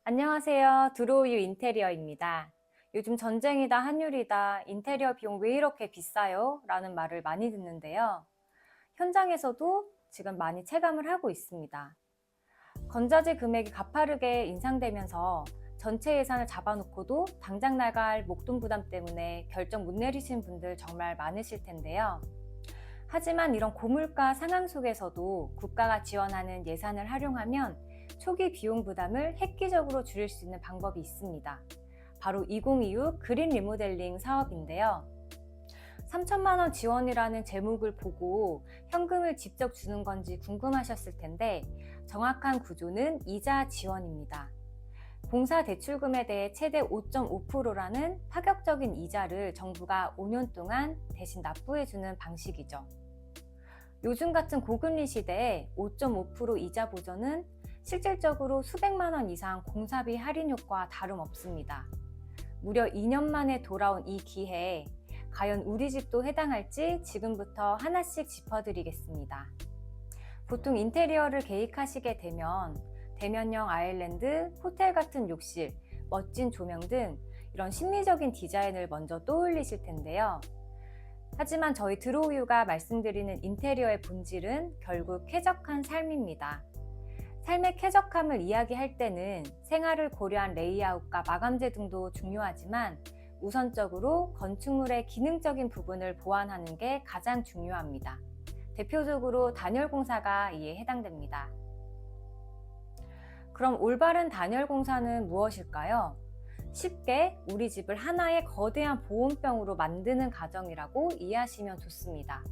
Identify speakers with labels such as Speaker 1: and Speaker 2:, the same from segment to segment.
Speaker 1: 안녕하세요. 드로우유 인테리어입니다. 요즘 전쟁이다, 한율이다, 인테리어 비용 왜 이렇게 비싸요? 라는 말을 많이 듣는데요. 현장에서도 지금 많이 체감을 하고 있습니다. 건자재 금액이 가파르게 인상되면서 전체 예산을 잡아놓고도 당장 나갈 목돈 부담 때문에 결정 못 내리신 분들 정말 많으실 텐데요. 하지만 이런 고물가 상황 속에서도 국가가 지원하는 예산을 활용하면 초기 비용 부담을 획기적으로 줄일 수 있는 방법이 있습니다. 바로 2026 그린 리모델링 사업인데요. 3천만 원 지원이라는 제목을 보고 현금을 직접 주는 건지 궁금하셨을 텐데 정확한 구조는 이자 지원입니다. 공사 대출금에 대해 최대 5.5%라는 파격적인 이자를 정부가 5년 동안 대신 납부해주는 방식이죠. 요즘 같은 고금리 시대에 5.5% 이자 보전은 실질적으로 수백만 원 이상 공사비 할인 효과와 다름없습니다. 무려 2년 만에 돌아온 이 기회에 과연 우리 집도 해당할지 지금부터 하나씩 짚어드리겠습니다. 보통 인테리어를 계획하시게 되면 대면형 아일랜드, 호텔 같은 욕실, 멋진 조명 등 이런 심미적인 디자인을 먼저 떠올리실 텐데요. 하지만 저희 드로우유가 말씀드리는 인테리어의 본질은 결국 쾌적한 삶입니다. 삶의 쾌적함을 이야기할 때는 생활을 고려한 레이아웃과 마감재 등도 중요하지만 우선적으로 건축물의 기능적인 부분을 보완하는 게 가장 중요합니다. 대표적으로 단열 공사가 이에 해당됩니다. 그럼 올바른 단열 공사는 무엇일까요? 쉽게 우리 집을 하나의 거대한 보온병으로 만드는 과정이라고 이해하시면 좋습니다.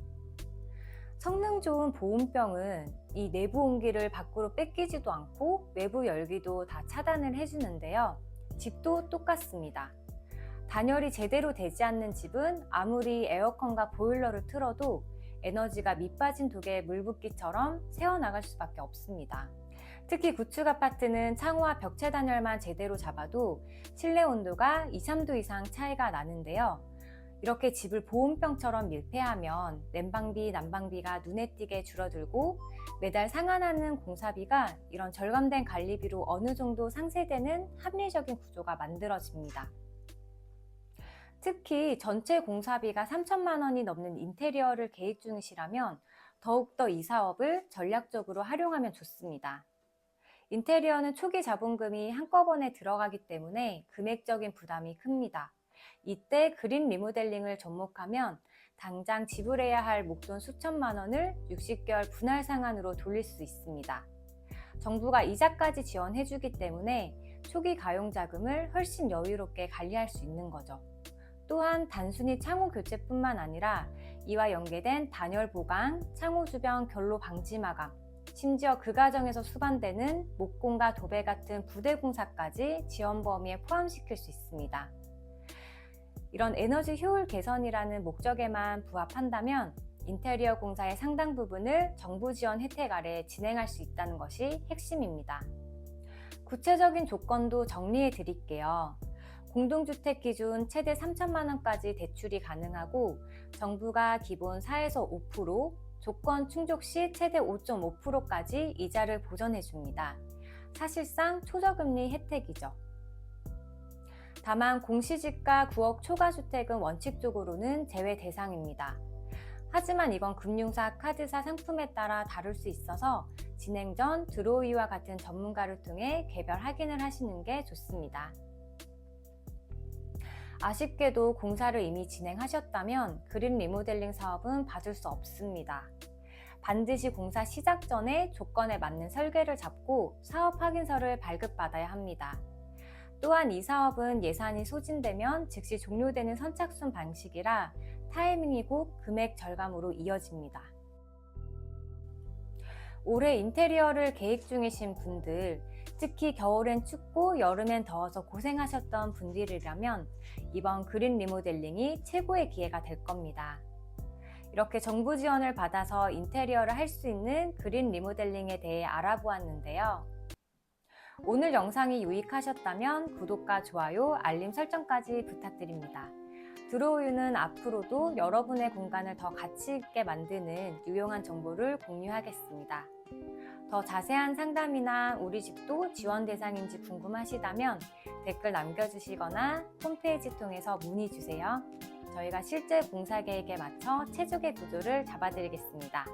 Speaker 1: 성능 좋은 보온병은 이 내부 온기를 밖으로 뺏기지도 않고 외부 열기도 다 차단을 해주는데요. 집도 똑같습니다. 단열이 제대로 되지 않는 집은 아무리 에어컨과 보일러를 틀어도 에너지가 밑빠진 독에 물붓기처럼 새어나갈 수밖에 없습니다. 특히 구축 아파트는 창호와 벽체 단열만 제대로 잡아도 실내 온도가 2, 3도 이상 차이가 나는데요. 이렇게 집을 보온병처럼 밀폐하면 냉방비, 난방비가 눈에 띄게 줄어들고 매달 상환하는 공사비가 이런 절감된 관리비로 어느 정도 상쇄되는 합리적인 구조가 만들어집니다. 특히 전체 공사비가 3천만 원이 넘는 인테리어를 계획 중이시라면 더욱더 이 사업을 전략적으로 활용하면 좋습니다. 인테리어는 초기 자본금이 한꺼번에 들어가기 때문에 금액적인 부담이 큽니다. 이때 그린 리모델링을 접목하면 당장 지불해야 할 목돈 수천만 원을 60개월 분할 상환으로 돌릴 수 있습니다. 정부가 이자까지 지원해주기 때문에 초기 가용 자금을 훨씬 여유롭게 관리할 수 있는 거죠. 또한 단순히 창호 교체뿐만 아니라 이와 연계된 단열 보강, 창호 주변 결로 방지 마감, 심지어 그 과정에서 수반되는 목공과 도배 같은 부대 공사까지 지원 범위에 포함시킬 수 있습니다. 이런 에너지 효율 개선이라는 목적에만 부합한다면 인테리어 공사의 상당 부분을 정부 지원 혜택 아래 진행할 수 있다는 것이 핵심입니다. 구체적인 조건도 정리해 드릴게요. 공동주택 기준 최대 3천만 원까지 대출이 가능하고 정부가 기본 4에서 5%, 조건 충족 시 최대 5.5%까지 이자를 보전해 줍니다. 사실상 초저금리 혜택이죠. 다만 공시지가 9억 초과주택은 원칙적으로는 제외 대상입니다. 하지만 이건 금융사, 카드사 상품에 따라 다를 수 있어서 진행 전 드로우유와 같은 전문가를 통해 개별 확인을 하시는 게 좋습니다. 아쉽게도 공사를 이미 진행하셨다면 그린 리모델링 사업은 받을 수 없습니다. 반드시 공사 시작 전에 조건에 맞는 설계를 잡고 사업 확인서를 발급받아야 합니다. 또한 이 사업은 예산이 소진되면 즉시 종료되는 선착순 방식이라 타이밍이고 금액 절감으로 이어집니다. 올해 인테리어를 계획 중이신 분들, 특히 겨울엔 춥고 여름엔 더워서 고생하셨던 분들이라면 이번 그린 리모델링이 최고의 기회가 될 겁니다. 이렇게 정부 지원을 받아서 인테리어를 할 수 있는 그린 리모델링에 대해 알아보았는데요. 오늘 영상이 유익하셨다면 구독과 좋아요, 알림 설정까지 부탁드립니다. 드로우유는 앞으로도 여러분의 공간을 더 가치 있게 만드는 유용한 정보를 공유하겠습니다. 더 자세한 상담이나 우리 집도 지원 대상인지 궁금하시다면 댓글 남겨주시거나 홈페이지 통해서 문의 주세요. 저희가 실제 공사 계획에 맞춰 최적의 구조를 잡아드리겠습니다.